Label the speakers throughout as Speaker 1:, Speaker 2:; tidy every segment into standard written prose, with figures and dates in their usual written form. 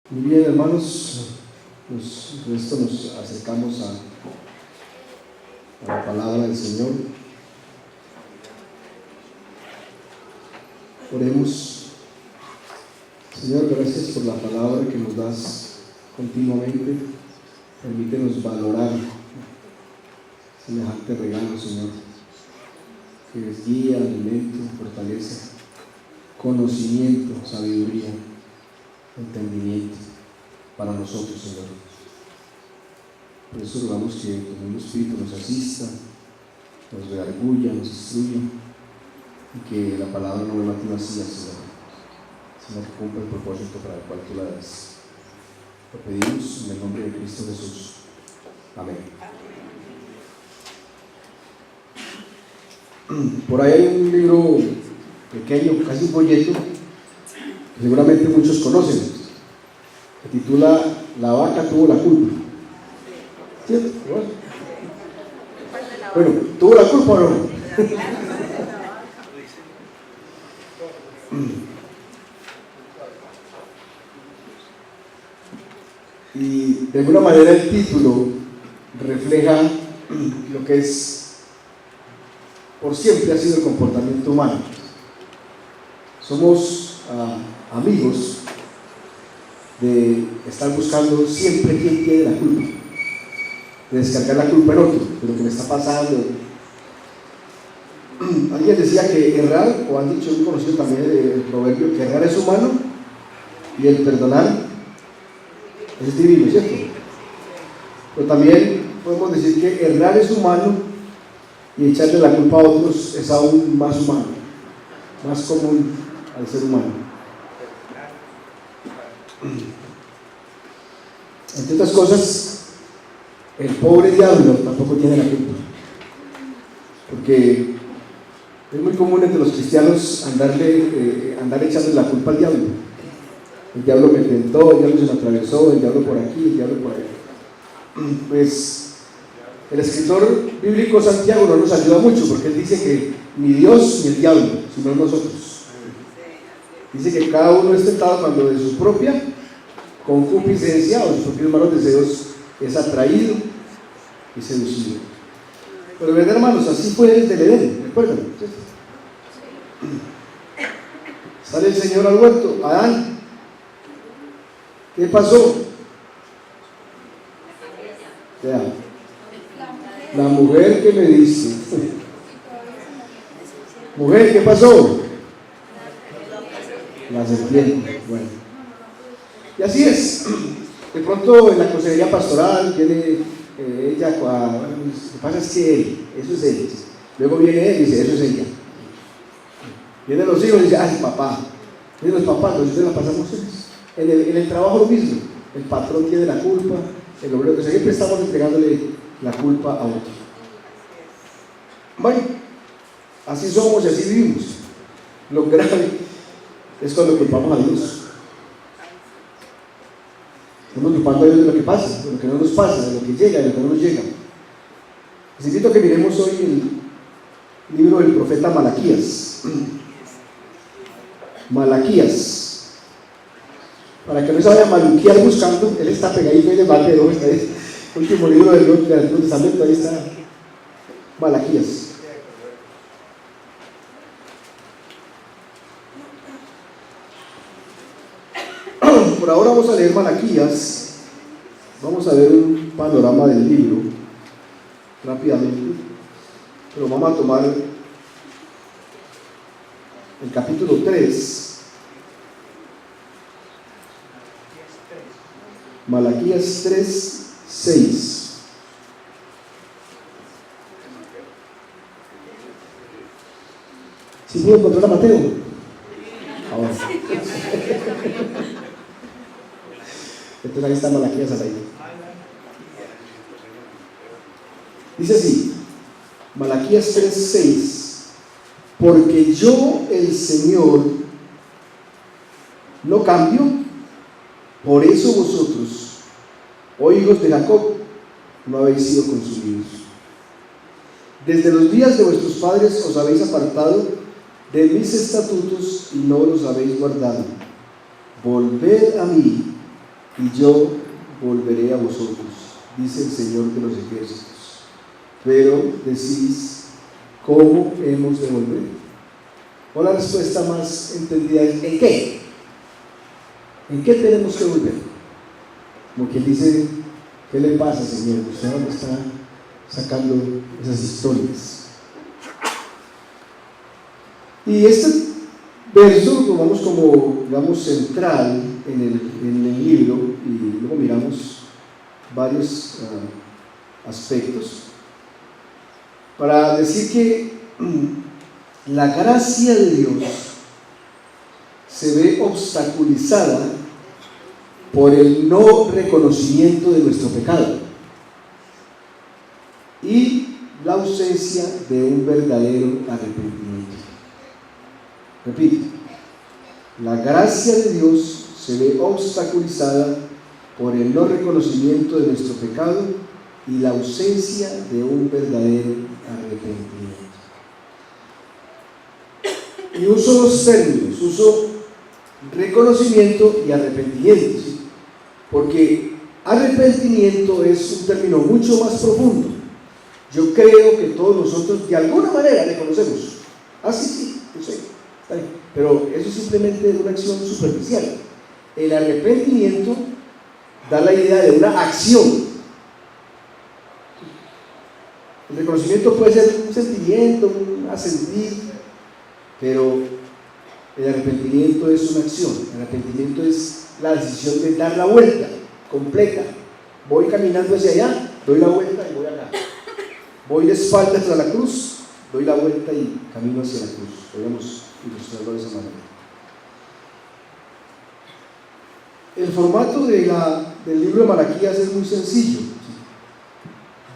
Speaker 1: Muy bien, hermanos, con esto nos acercamos a la palabra del Señor. Oremos. Señor, gracias por la palabra que nos das continuamente. Permítenos valorar semejante regalo, Señor, que es guía, alimento, fortaleza, conocimiento, sabiduría, entendimiento para nosotros, Señor. Por eso rogamos que tu mismo Espíritu nos asista, nos redarguya, nos instruya, y que la palabra no me mate vacía, Señor, sino que cumpla el propósito para el cual tú la das. Lo pedimos en el nombre de Cristo Jesús. Amén. Por ahí hay un libro pequeño, casi un folleto, que seguramente muchos conocen, que titula La vaca tuvo la culpa. ¿Cierto? Bueno, ¿tuvo la culpa o no? Y de alguna manera el título refleja lo que es, por siempre ha sido el comportamiento humano. Somos amigos de estar buscando siempre quién tiene la culpa, de descargar la culpa en otro, de lo que me está pasando. Alguien decía que errar, o han dicho, un conocido también el proverbio, que errar es humano y el perdonar es divino, ¿cierto? Pero también podemos decir que errar es humano y echarle la culpa a otros es aún más humano, más común al ser humano. Entre otras cosas, el pobre diablo tampoco tiene la culpa, porque es muy común entre los cristianos andar echándole la culpa al diablo. El diablo me tentó, el diablo se me atravesó, el diablo por aquí, el diablo por ahí. Pues el escritor bíblico Santiago no nos ayuda mucho, porque él dice que ni Dios ni el diablo, sino nosotros. Dice que cada uno es tentado cuando de su propia concupiscencia o sus propios malos deseos es atraído y seducido. Pero verdad, hermanos, así fue desde el Edén, ¿recuerdan? Sale el Señor al huerto, Adán, ¿qué pasó? Ya, la mujer que me dice, mujer, ¿qué pasó? La serpiente. Bueno, y así es. De pronto en la consejería pastoral viene ella, lo que pasa es que él, eso es él. Luego viene él y dice, eso es ella. Vienen los hijos y dice, ay, papá. Vienen los papás, nosotros la pasamos en el trabajo lo mismo. El patrón tiene la culpa, el obrero, que siempre estamos entregándole la culpa a otro. Bueno, así somos y así vivimos. Lo grave es cuando culpamos a Dios. Estamos culpando a Dios de lo que pasa, de lo que no nos pasa, de lo que llega, de lo que no nos llega. Les invito a que miremos hoy el libro del profeta Malaquías. Malaquías. Para que no se vaya a maluquear buscando, él está pegadito ahí de Mateo, está ahí, último libro del Nuevo Testamento, ahí está Malaquías. Por ahora vamos a leer Malaquías, vamos a ver un panorama del libro rápidamente, pero vamos a tomar el capítulo 3, Malaquías 3, 6. ¿Sí puedo encontrar a Mateo? Ahora. Entonces ahí está Malaquías al aire. Dice así, Malaquías 3, 6. Porque yo, el Señor, no cambio, por eso vosotros, oh hijos de Jacob, no habéis sido consumidos. Desde los días de vuestros padres os habéis apartado de mis estatutos y no los habéis guardado. Volved a mí, y yo volveré a vosotros, dice el Señor de los ejércitos. Pero decís, ¿cómo hemos de volver? O la respuesta más entendida es, ¿en qué? ¿En qué tenemos que volver? Como quien dice, ¿qué le pasa, Señor? Usted ahora está sacando esas historias. Y este verso lo tomamos como, digamos, central en el libro, y luego miramos varios aspectos para decir que la gracia de Dios se ve obstaculizada por el no reconocimiento de nuestro pecado y la ausencia de un verdadero arrepentimiento. Repito, la gracia de Dios se ve obstaculizada por el no reconocimiento de nuestro pecado y la ausencia de un verdadero arrepentimiento. Y uso dos términos, uso reconocimiento y arrepentimiento, ¿sí? Porque arrepentimiento es un término mucho más profundo. Yo creo que todos nosotros de alguna manera le conocemos. Sí, yo sé, está bien. Pero eso es simplemente una acción superficial. El arrepentimiento da la idea de una acción. El reconocimiento puede ser un sentimiento, un asentir, pero el arrepentimiento es una acción. El arrepentimiento es la decisión de dar la vuelta completa. Voy caminando hacia allá, doy la vuelta y voy acá. Voy de espaldas a la cruz, doy la vuelta y camino hacia la cruz. Podemos ilustrarlo de esa manera. El formato del libro de Malaquías es muy sencillo.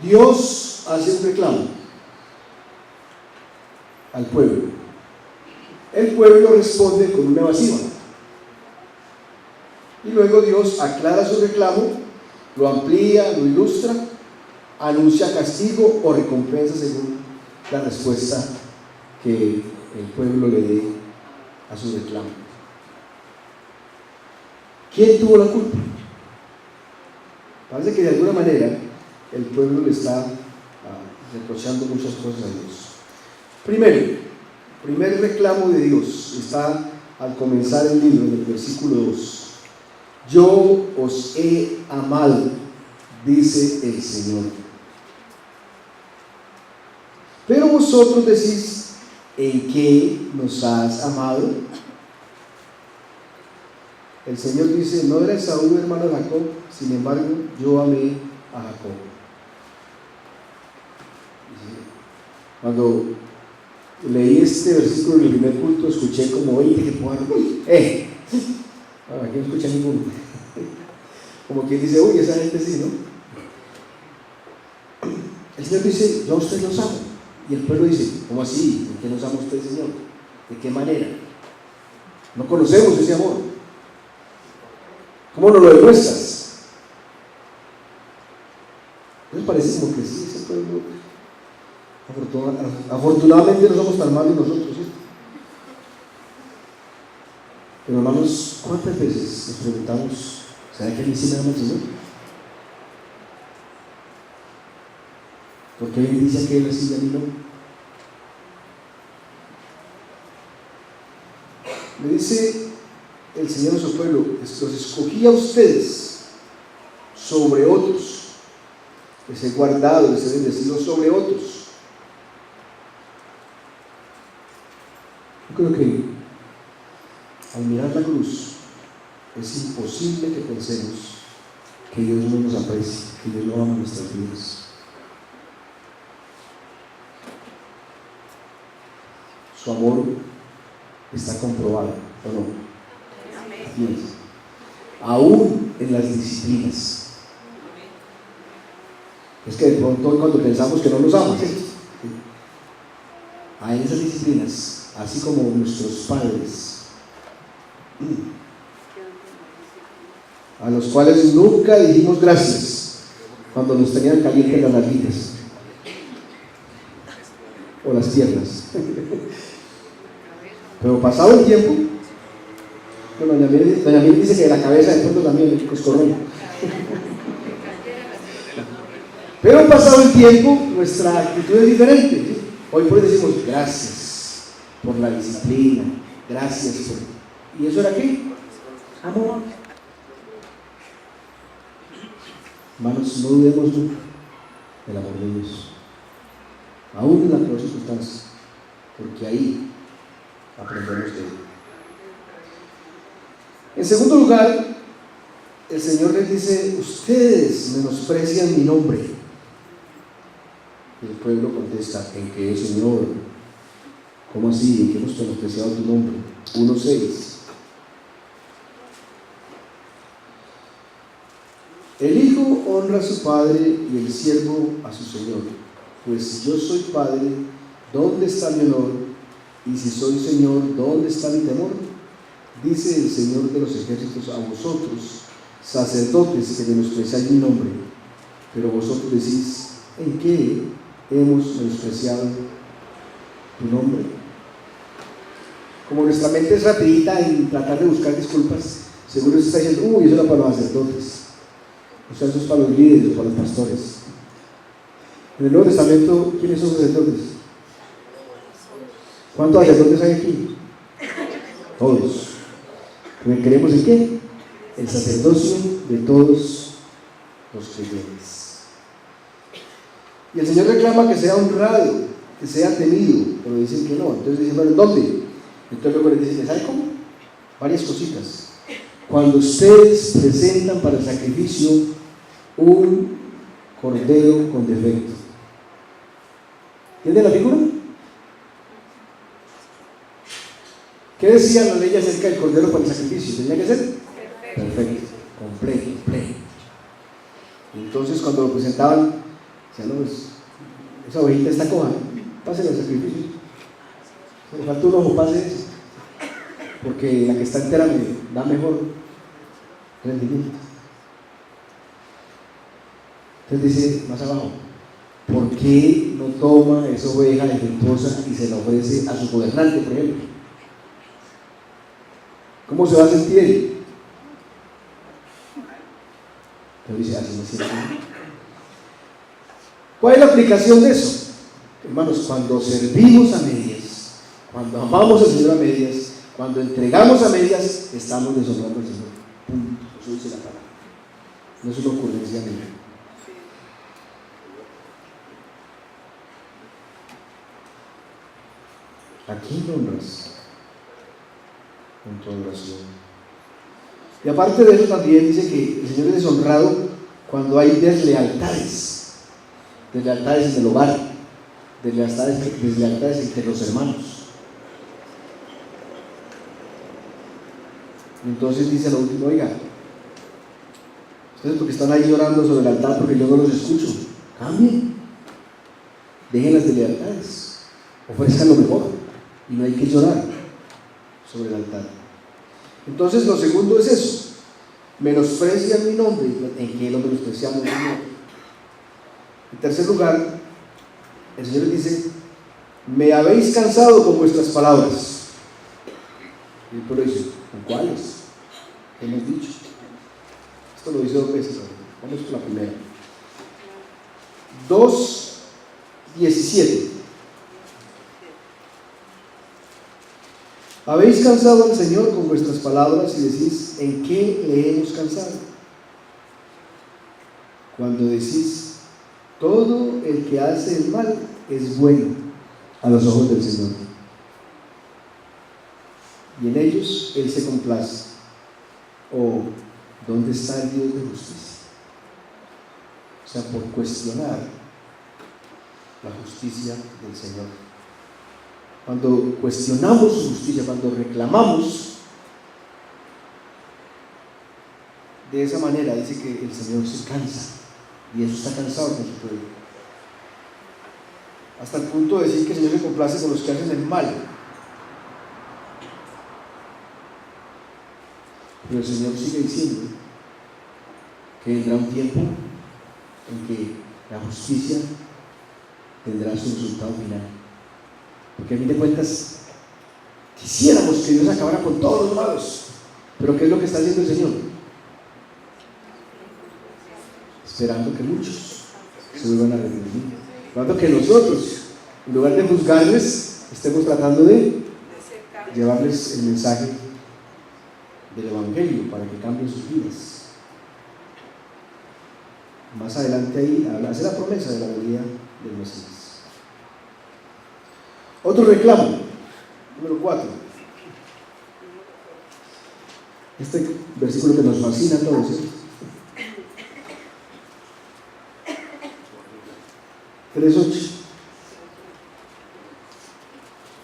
Speaker 1: Dios hace un reclamo al pueblo. El pueblo responde con una evasiva. Y luego Dios aclara su reclamo, lo amplía, lo ilustra, anuncia castigo o recompensa según la respuesta que el pueblo le dé a su reclamo. ¿Quién tuvo la culpa? Parece que de alguna manera el pueblo le está reprochando muchas cosas a Dios. Primer reclamo de Dios está al comenzar el libro, en el versículo 2. Yo os he amado, dice el Señor. Pero vosotros decís, ¿en qué nos has amado? El Señor dice, no era Esaú hermano de Jacob, sin embargo, yo amé a Jacob. Cuando leí este versículo en el primer culto, escuché como 20 que puedan, aquí no escuché ninguno. Como quien dice, uy, esa gente sí, ¿no? El Señor dice, yo a ustedes los amo. Y el pueblo dice, ¿cómo así? ¿En qué nos ama usted, Señor? ¿De qué manera? No conocemos ese amor. ¿Cómo nos lo demuestras? ¿No les parece como que sí, ese pueblo? Afortunadamente no somos tan malos nosotros, ¿sí? Pero hermanos, ¿cuántas veces nos preguntamos, ¿será que a mí sí me ama el Señor? ¿Por qué Él dice que Él sí y a mí no? Le dice el Señor a su pueblo, los escogí a ustedes sobre otros, les he guardado, les he bendecido sobre otros. Yo creo que al mirar la cruz es imposible que pensemos que Dios no nos aprecie, que Dios no ama nuestras vidas. Su amor está comprobado, ¿o no? Yes. Aún en las disciplinas. Es que de pronto cuando pensamos que no nos ama, ¿sí? En esas disciplinas, así como nuestros padres, a los cuales nunca dijimos gracias cuando nos tenían calientes las nalguitas o las piernas. Pero pasado el tiempo, Bueno, doña Miriam dice que de la cabeza de pronto también es coscorrón. Pero pasado el tiempo, nuestra actitud es diferente, ¿sí? Hoy por hoy decimos gracias por la disciplina, gracias por... ¿Y eso era qué? Amor. Hermanos, no dudemos nunca del amor de Dios, aún en la peor circunstancia, porque ahí aprendemos de él. En segundo lugar, el Señor les dice: ustedes menosprecian mi nombre. Y el pueblo contesta: ¿en qué, Señor? ¿Cómo así? ¿En qué hemos menospreciado tu nombre? 1:6. El hijo honra a su padre y el siervo a su señor. Pues si yo soy padre, ¿dónde está mi honor? Y si soy señor, ¿dónde está mi temor? Dice el Señor de los ejércitos a vosotros, sacerdotes, que menospreciáis mi nombre. Pero vosotros decís: ¿en qué hemos menospreciado tu nombre? Como nuestra mente es rapidita en tratar de buscar disculpas, seguro se está diciendo: uy, eso era para los sacerdotes, o sea, eso es para los líderes, para los pastores. En el Nuevo Testamento, ¿quiénes son sacerdotes? ¿Cuántos sacerdotes hay aquí? Todos. Porque creemos en qué? El sacerdocio de todos los creyentes. Y el Señor reclama que sea honrado, que sea temido, pero dicen que no. Entonces dicen: bueno, ¿dónde? Entonces luego les dicen: ¿saben cómo? Varias cositas. Cuando ustedes presentan para el sacrificio un cordero con defecto. ¿Entienden la figura? ¿Qué decía la ley acerca del cordero para el sacrificio? Tenía que ser perfecto, completo, pleno. Entonces cuando lo presentaban, decían: no, pues esa ovejita está coja, pásenle al sacrificio. Me falta un ojo, pase eso, porque la que está entera me da mejor rendimiento. Entonces dice más abajo: ¿por qué no toma esa oveja defectuosa y se la ofrece a su gobernante, por ejemplo? ¿Cómo se va a sentir él? Entonces dice: así me siento. ¿Cuál es la aplicación de eso? Hermanos, cuando servimos a medias, cuando amamos al Señor a medias, cuando entregamos a medias, estamos deshonrando al Señor. Punto. Eso dice la palabra. No es una ocurrencia mía. ¿A quién honras con tu oración? Y aparte de eso, también dice que el Señor es deshonrado cuando hay deslealtades en el hogar, deslealtades entre los hermanos. Entonces dice lo último: oiga, ustedes porque están ahí llorando sobre el altar porque yo no los escucho, cambien, dejen las deslealtades, ofrezcan lo mejor y no hay que llorar sobre el altar. Entonces lo segundo es eso: menosprecian mi nombre. ¿En qué lo menospreciamos? En tercer lugar, el Señor dice: me habéis cansado con vuestras palabras. Y el pueblo dice: ¿con cuáles? ¿Qué hemos dicho? Esto lo dice 2 veces. Vamos por la primera. 2:17. Habéis cansado al Señor con vuestras palabras y decís: ¿en qué le hemos cansado? Cuando decís: todo el que hace el mal es bueno a los ojos del Señor, y en ellos Él se complace. ¿O dónde está el Dios de justicia? O sea, por cuestionar la justicia del Señor. Cuando cuestionamos su justicia, cuando reclamamos de esa manera, dice que el Señor se cansa, y eso está cansado con su pueblo, hasta el punto de decir que el Señor se complace con los que hacen el mal. Pero el Señor sigue diciendo que vendrá un tiempo en que la justicia tendrá su resultado final. Porque a fin de cuentas, quisiéramos que Dios acabara con todos los malos, Pero ¿qué es lo que está haciendo el Señor? Esperando que muchos se vuelvan a arrepentir. Esperando que nosotros, en lugar de juzgarles, estemos tratando de llevarles el mensaje del Evangelio para que cambien sus vidas. Más adelante ahí hace la promesa de la venida del Mesías. Otro reclamo, número 4. Este versículo que nos fascina a todos, ¿sí? 3:8.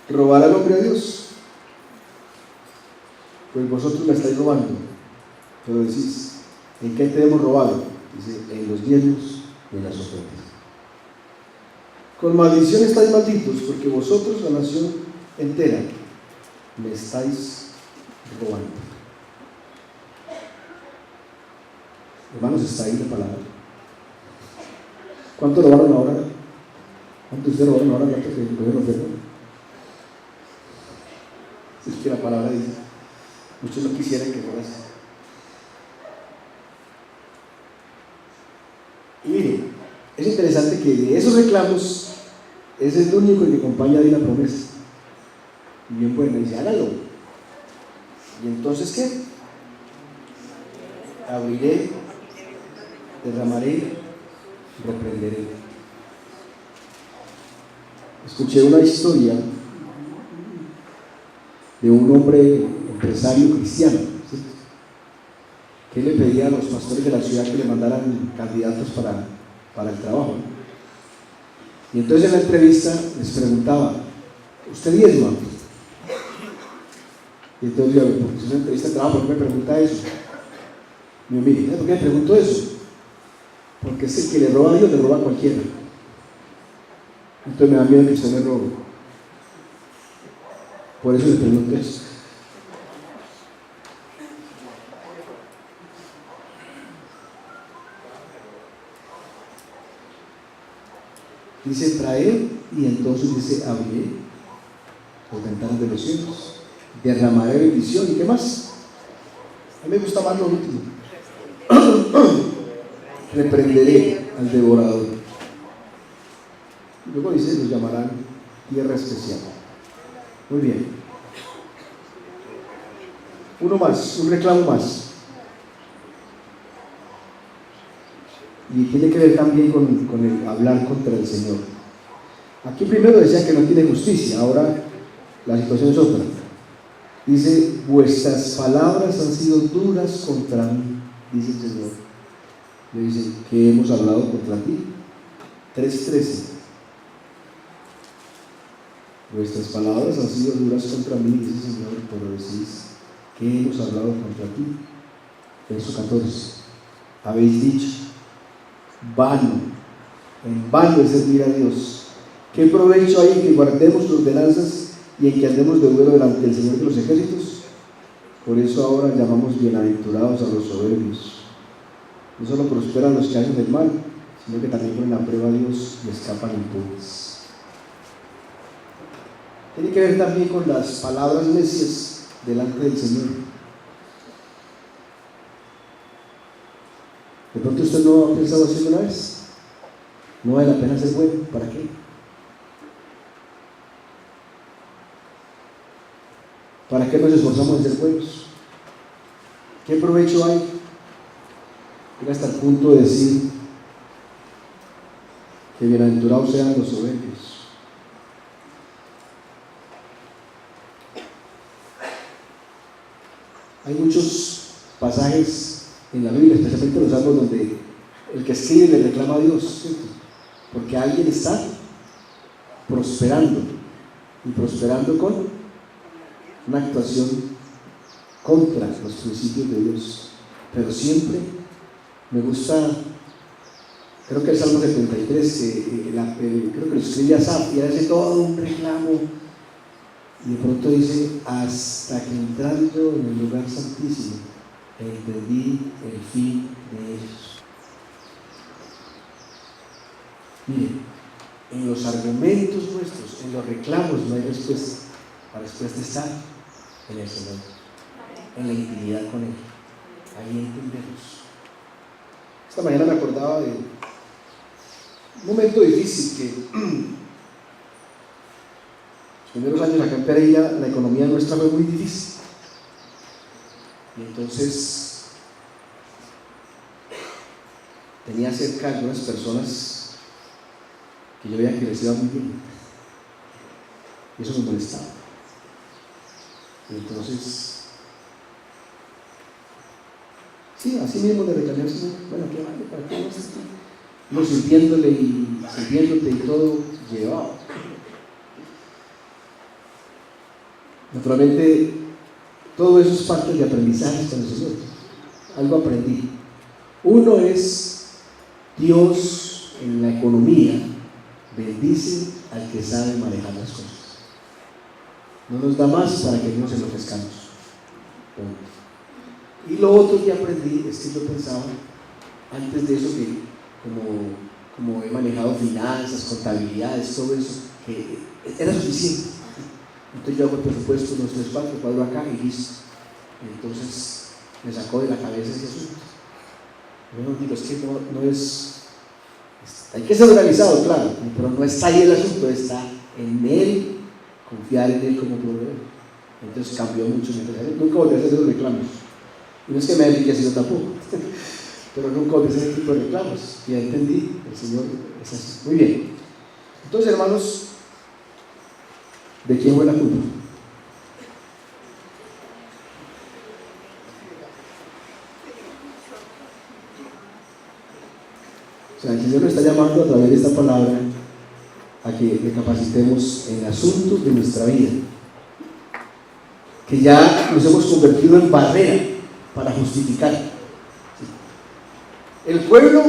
Speaker 1: ¿Robar al hombre a Dios? Pues vosotros me estáis robando. Pero decís, ¿en qué te hemos robado? Dice, en los diezmos y en las ofrendas. Con maldición estáis malditos, porque vosotros, la nación entera, me estáis robando. Hermanos, está ahí la palabra. ¿Cuánto robaron ahora? ¿Cuánto ustedes robaron ahora? ¿Cuánto que el gobierno federal? Es que la palabra dice, muchos no quisieran que fuera así. Y mire, es interesante que de esos reclamos es el único que acompaña de la promesa. Y bien bueno, dice, hágalo. ¿Y entonces qué? Abriré, derramaré, reprenderé. Escuché una historia de un hombre empresario cristiano, ¿sí?, que le pedía a los pastores de la ciudad que le mandaran candidatos para el trabajo. Y entonces en la entrevista les preguntaba, ¿usted diezma? Y entonces yo, porque es una entrevista de trabajo, ¿por qué me pregunta eso? Y yo, mire, ¿por qué me pregunto eso? Porque es el que le roba a Dios, le roba a cualquiera. Entonces me da miedo que usted me robe. Por eso le pregunto eso. Dice traer, y entonces dice abriré las ventanas de los cielos, derramaré bendición. ¿Y qué más? A mí me gusta más lo último. Reprenderé al devorador. Luego dice, los llamarán tierra especial. Muy bien. Uno más, un reclamo más. Y tiene que ver también con el hablar contra el Señor. Aquí primero decía que no tiene justicia, ahora la situación es otra. Dice, vuestras palabras han sido duras contra mí, dice el Señor. Le dice, que hemos hablado contra ti. 3:13. Vuestras palabras han sido duras contra mí, dice el Señor, pero decís, que hemos hablado contra ti. Verso 14. Habéis dicho, vano, en vano es servir a Dios. ¿Qué provecho hay en que guardemos tus ordenanzas y en que andemos de duelo delante del Señor de los ejércitos? Por eso ahora llamamos bienaventurados a los soberbios. No solo prosperan los que hacen el mal, sino que también ponen a prueba a Dios y escapan impunes. Tiene que ver también con las palabras necias delante del Señor. De pronto usted no ha pensado así una vez. No vale la pena ser bueno, ¿para qué? ¿Para qué nos esforzamos en ser buenos? ¿Qué provecho hay? Llega hasta el punto de decir que bienaventurados sean los soberbios. Hay muchos pasajes en la Biblia, especialmente los salmos, donde el que escribe le reclama a Dios, ¿cierto? Porque alguien está prosperando, y prosperando con una actuación contra los principios de Dios. Pero siempre me gusta, creo que el Salmo 73, creo que lo escribe Asaf, y hace todo un reclamo, y de pronto dice, hasta que entrando en el lugar santísimo, entendí el fin de ellos. Mire, en los argumentos nuestros, en los reclamos no hay respuesta. La respuesta está en el Señor. en la intimidad con Él. Ahí entendemos. Esta mañana me acordaba de un momento difícil que los primeros años acá en Pereira la economía nuestra fue muy difícil. Y entonces tenía cerca algunas personas que yo veía que les iba muy bien. Y eso me molestaba. Y entonces, sí, así mismo le reclamé al Señor, bueno, ¿qué vale? ¿Para qué no estás aquí? Uno sintiéndole y sirviéndote y todo llevado. Naturalmente, todo eso es parte de aprendizajes con el Señor. Algo aprendí. Uno es Dios en la economía bendice al que sabe manejar las cosas. No nos da más para que no se lo ofrezcamos. Y lo otro que aprendí es que yo pensaba antes de eso que como he manejado finanzas, contabilidades, todo eso, que era suficiente. Entonces yo hago el presupuesto, unos 3, 4, cuadro acá y listo. Entonces me sacó de la cabeza ese asunto. Yo digo, es que no es, hay que ser organizado, claro, pero no está ahí el asunto, está en Él, confiar en Él como proveedor. Entonces cambió mucho mi pensamiento. Nunca volví a hacer esos reclamos. Y no es que me haya enriquecido tampoco, pero nunca volví a hacer ese tipo de reclamos. Ya entendí, el Señor es así. Muy bien. Entonces, hermanos, ¿de quién fue la culpa? O sea, el Señor nos está llamando a través de esta palabra a que recapacitemos en asuntos de nuestra vida, que ya nos hemos convertido en barrera para justificar. El pueblo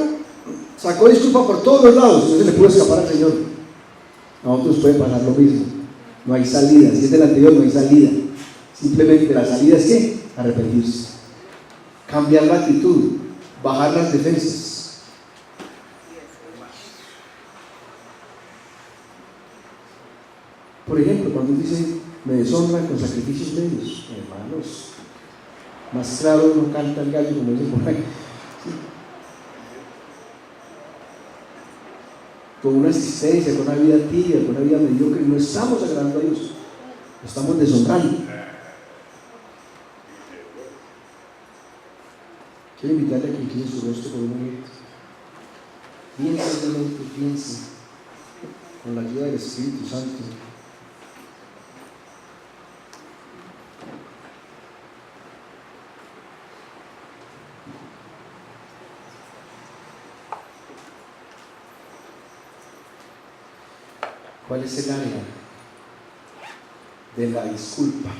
Speaker 1: sacó disculpa por todos los lados, no se le pudo escapar al Señor. A nosotros puede pasar lo mismo. No hay salida, si es del anterior no hay salida. Simplemente la salida es ¿qué? Arrepentirse, cambiar la actitud, bajar las defensas. Por ejemplo, cuando dice me deshonran con sacrificios medios, hermanos, más claro no canta el gallo, como dicen por ahí. ¿Sí? Con una existencia, con una vida tibia, con una vida mediocre, no estamos agradando a Dios, lo estamos deshonrando. Quiero invitarle a que incline su rostro por un momento. Piense realmente, piense, con la ayuda del Espíritu Santo. ¿Cuál es el área de la disculpa?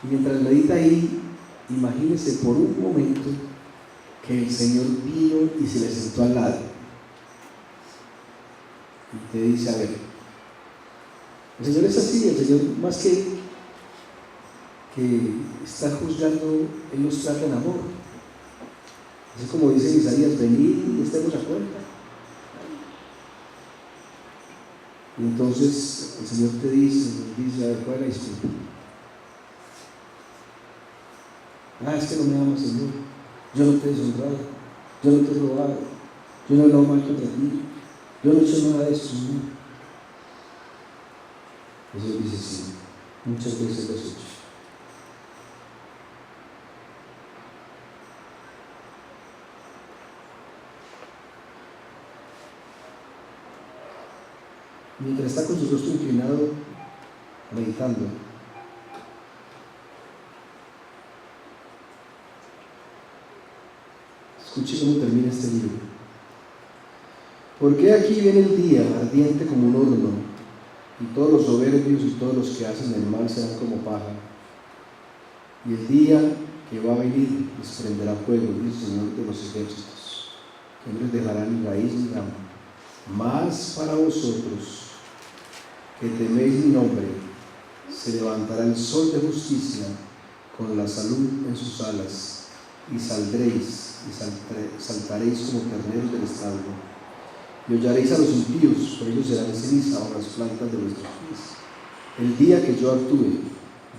Speaker 1: Y mientras medita ahí, imagínese por un momento que el Señor vino y se le sentó al lado y te dice, a ver, el Señor es así, el Señor más que está juzgando, Él nos trata en amor. Así como dice Isaías, venid y estemos a cuenta. Y entonces el Señor te dice, a ver, ¿cuál es la disculpa? Es que no me amas, Señor, yo no te he deshonrado, yo no te he robado, yo no he hablado mal contra ti, yo no he hecho nada de esto, Señor. El Señor dice, sí, muchas veces lo has hecho. Mientras está con su rostro inclinado, meditando, escuche cómo termina este libro. Porque aquí viene el día ardiente como un horno, y todos los soberbios y todos los que hacen el mal serán como paja. Y el día que va a venir les prenderá fuego, dice el Señor de los ejércitos, que no les dejará ni raíz ni rama. Mas para vosotros, que teméis mi nombre, se levantará el sol de justicia con la salud en sus alas, y saldréis y saltaréis como terneros del establo. y hollaréis a los impíos, pero ellos serán ceniza bajo las plantas de vuestros pies. El día que yo actúe,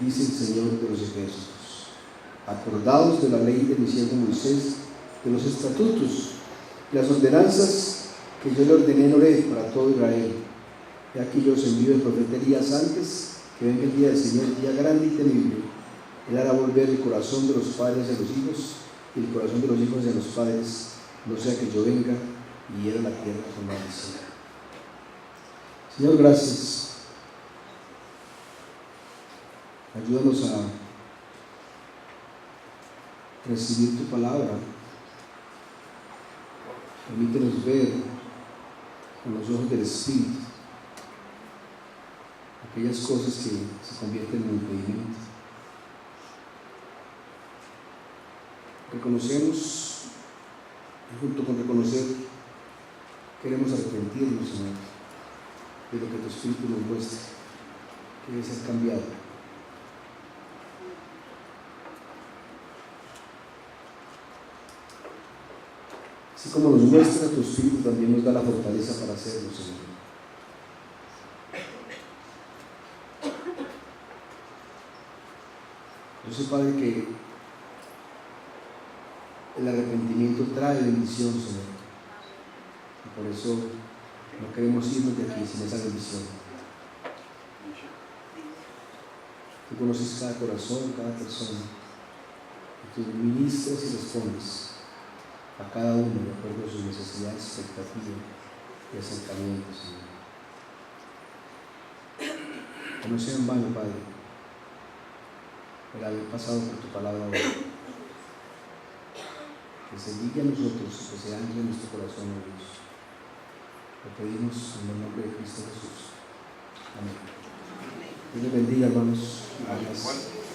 Speaker 1: dice el Señor de los ejércitos, acordaos de la ley de mi siervo Moisés, de los estatutos y las ordenanzas que yo le ordené en Horeb para todo Israel. Y aquí yo os envío el profeta Elías antes que venga el día del Señor, día grande y temible. Él hará volver el corazón de los padres a los hijos y el corazón de los hijos a los padres, no sea que yo venga y hiera la tierra con maldición. Señor, gracias. Ayúdanos a recibir tu palabra. Permítenos ver con los ojos del Espíritu aquellas cosas que se convierten en impedimento. Reconocemos, y junto con reconocer, queremos arrepentirnos, Señor, de lo que tu Espíritu nos muestra, que debe ser cambiado. Así como nos muestra tu Espíritu, también nos da la fortaleza para hacerlo, Señor. Yo sé, Padre, que el arrepentimiento trae bendición, Señor. Y por eso no queremos irnos de aquí sin esa bendición. Tú conoces cada corazón, cada persona. Y tú ministras y respondes a cada uno de acuerdo a sus necesidades, expectativas y acercamientos, Señor. Que no sea en vano, Padre, el haber pasado por tu palabra hoy. Que se diga a nosotros, que se ancle en nuestro corazón, oh Dios. Lo pedimos en el nombre de Cristo Jesús. Amén. Dios les bendiga, hermanos. Gracias.